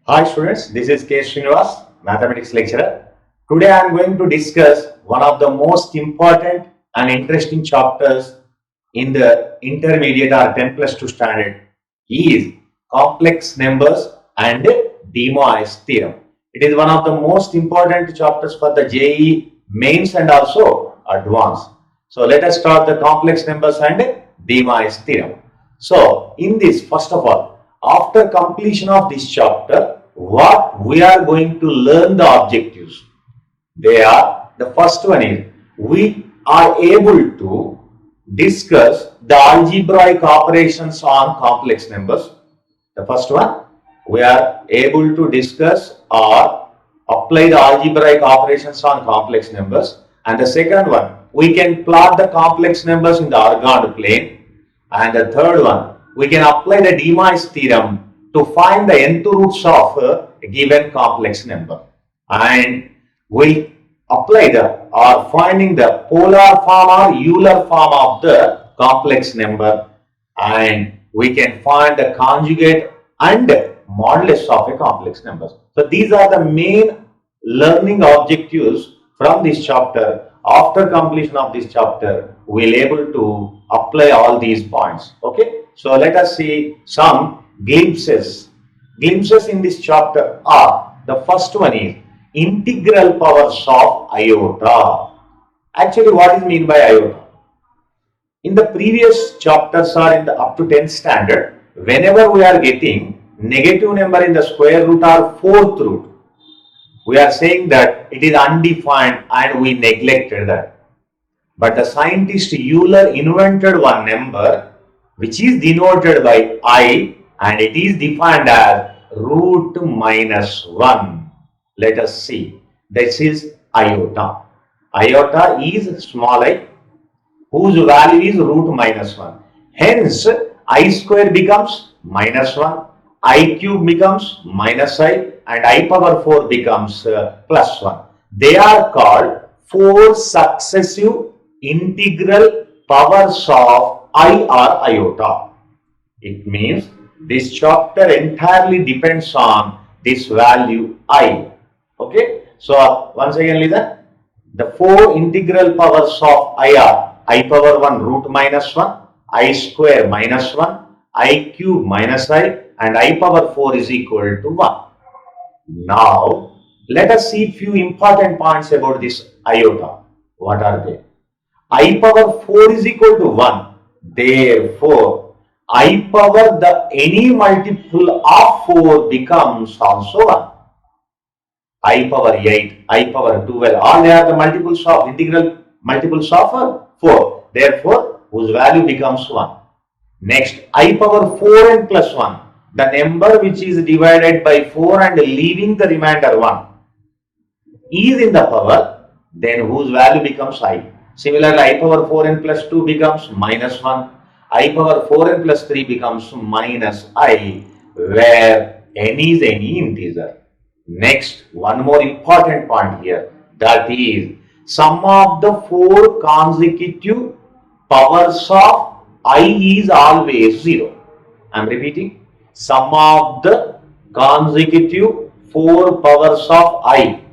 Hi students, this is K. Srinivas, mathematics lecturer. Today I am going to discuss one of the most important and interesting chapters in the intermediate or 10 plus 2 standard is complex numbers and De Moivre's theorem. It is one of the most important chapters for the JEE mains and also advanced. So let us start the complex numbers and De Moivre's theorem. So in this, first of all, after completion of this chapter, what we are going to learn the objectives. They are, the first one is, we are able to discuss the algebraic operations on complex numbers. The first one, we are able to discuss or apply the algebraic operations on complex numbers. And the second one, we can plot the complex numbers in the organoid plane. And the third one, we can apply the De Moivre's theorem to find the nth roots of a given complex number. And we apply the or finding the polar form or Euler form of the complex number, and we can find the conjugate and modulus of a complex number. So these are the main learning objectives from this chapter. After completion of this chapter, we'll able to apply all these points. Okay, so let us see some glimpses. Glimpses in this chapter are, the first one is integral powers of iota. Actually, what is meant by iota? In the previous chapters or in the up to 10th standard, whenever we are getting negative number in the square root or fourth root, we are saying that it is undefined and we neglected that. But the scientist Euler invented one number which is denoted by I, and it is defined as root minus 1. Let us see. This is iota. Iota is small I, whose value is root minus 1. Hence, I square becomes minus 1, I cube becomes minus I, and I power 4 becomes plus 1. They are called 4 successive integral powers of I or iota. It means this chapter entirely depends on this value I. Okay, so once again listen. The 4 integral powers of I are I power 1 root minus 1, I square minus 1, I cube minus I, and I power 4 is equal to 1. Now, let us see few important points about this iota. What are they? I power 4 is equal to 1. Therefore, I power the any multiple of 4 becomes also 1. I power 8, I power 12, all they are the multiples of integral multiples of 4. Therefore, whose value becomes 1. Next, I power 4 and plus 1. The number which is divided by 4 and leaving the remainder 1 is in the power, then whose value becomes I. Similarly, I power 4 and plus 2 becomes minus 1. I power 4 and plus 3 becomes minus I, where n is any integer. Next, one more important point here, that is sum of the 4 consecutive powers of I is always 0. I am repeating, sum of the consecutive 4 powers of I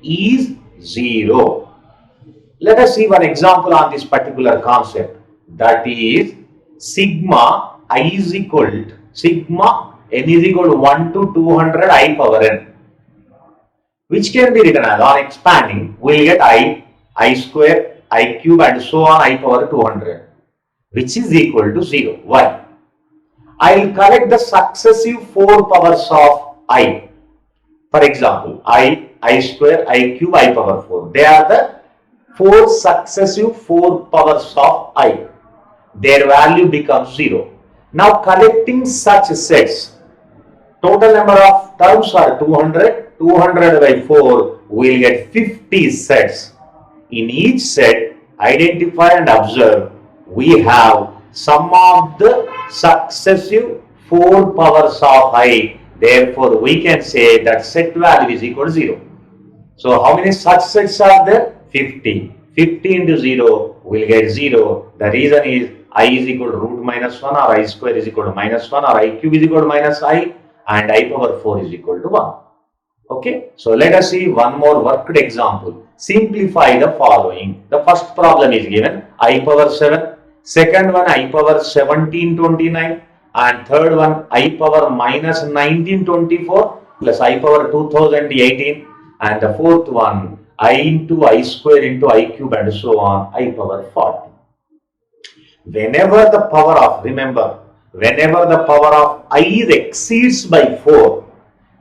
is 0. Let us see one example on this particular concept, that is sigma I is equal to sigma n is equal to 1 to 200 I power n, which can be written as, on expanding, we will get I square, I cube, and so on I power 200, which is equal to 0. Why? I will collect the successive 4 powers of I. For example, I square, I cube, I power 4. They are the 4 successive 4 powers of I. Their value becomes 0. Now collecting such sets, total number of terms are 200. 200 by 4, we will get 50 sets. In each set, identify and observe, we have sum of the successive 4 powers of I. Therefore, we can say that set value is equal to 0. So, how many such sets are there? 50. 50 into 0 will get 0. The reason is I is equal to root minus 1, or I square is equal to minus 1, or I cube is equal to minus I, and I power 4 is equal to 1. Okay, so let us see one more worked example. Simplify the following. The first problem is given I power 7, second one I power 1729, and third one I power minus 1924 plus I power 2018, and the fourth one I into I square into I cube and so on, I power 40. Whenever the power of, remember, whenever the power of I exceeds by 4,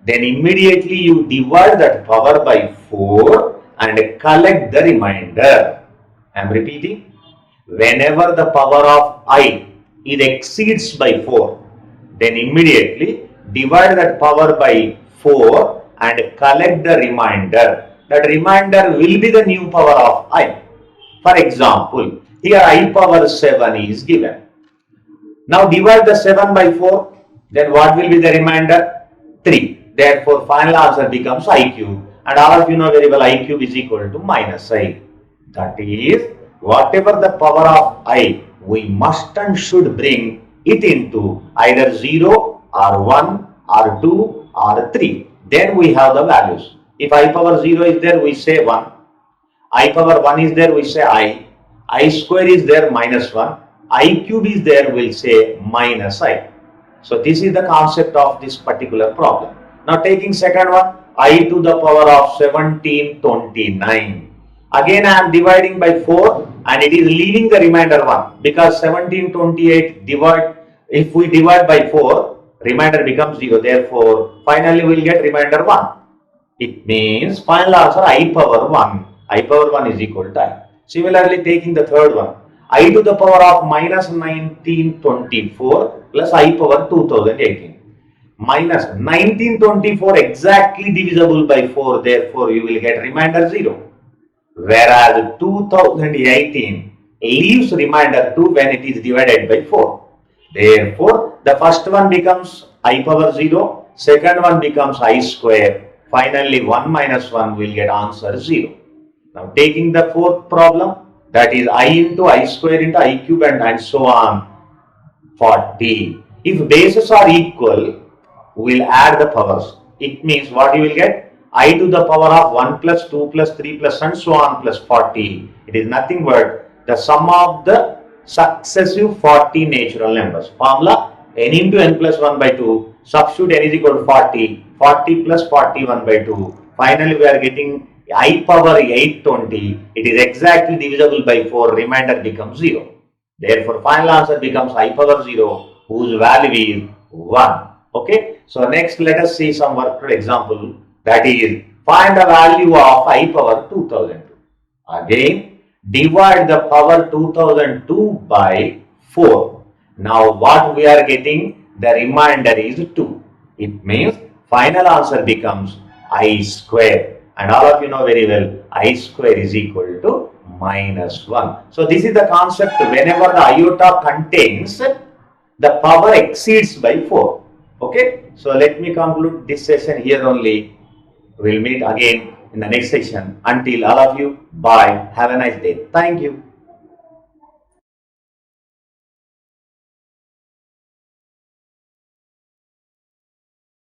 then immediately you divide that power by 4 and collect the remainder. I am repeating. Whenever the power of I exceeds by 4, then immediately divide that power by 4 and collect the remainder. That remainder will be the new power of I. For example, here I power 7 is given. Now divide the 7 by 4, then what will be the remainder? 3. Therefore, final answer becomes I cube, and all of you know very well I cube is equal to minus I. That is, whatever the power of I, we must and should bring it into either 0 or 1 or 2 or 3. Then we have the values. If I power 0 is there, we say 1. I power 1 is there, we say I square is there, minus 1. I cube is there, we'll say minus I. So this is the concept of this particular problem. Now taking second one, I to the power of 1729. Again I am dividing by 4 and it is leaving the remainder 1 because 1728 if we divide by 4, remainder becomes 0. Therefore, finally we will get remainder 1. It means final answer I power 1. I power 1 is equal to I. Similarly, taking the third one, I to the power of minus 1924 plus I power 2018. Minus 1924 exactly divisible by 4, therefore you will get remainder 0. Whereas 2018 leaves remainder 2 when it is divided by 4. Therefore, the first one becomes I power 0, second one becomes I square, finally 1 minus 1 will get answer 0. Now taking the fourth problem, that is I into I square into I cube and so on, 40. If bases are equal, we will add the powers. It means what you will get? I to the power of 1 plus 2 plus 3 plus and so on plus 40. It is nothing but the sum of the successive 40 natural numbers. Formula n into n plus 1 by 2. Substitute n is equal to 40. 40 plus 41 by 2. Finally, we are getting I power 820. It is exactly divisible by 4. Remainder becomes 0. Therefore, final answer becomes I power 0, whose value is 1. Okay. So next, let us see some worked example. That is, find the value of I power 2002. Again, divide the power 2002 by 4. Now, what we are getting? The remainder is 2. It means final answer becomes I square. And all of you know very well, I square is equal to minus 1. So this is the concept. Whenever the iota contains, the power exceeds by 4. Okay. So let me conclude this session here only. We'll meet again in the next session. Until all of you, bye. Have a nice day. Thank you.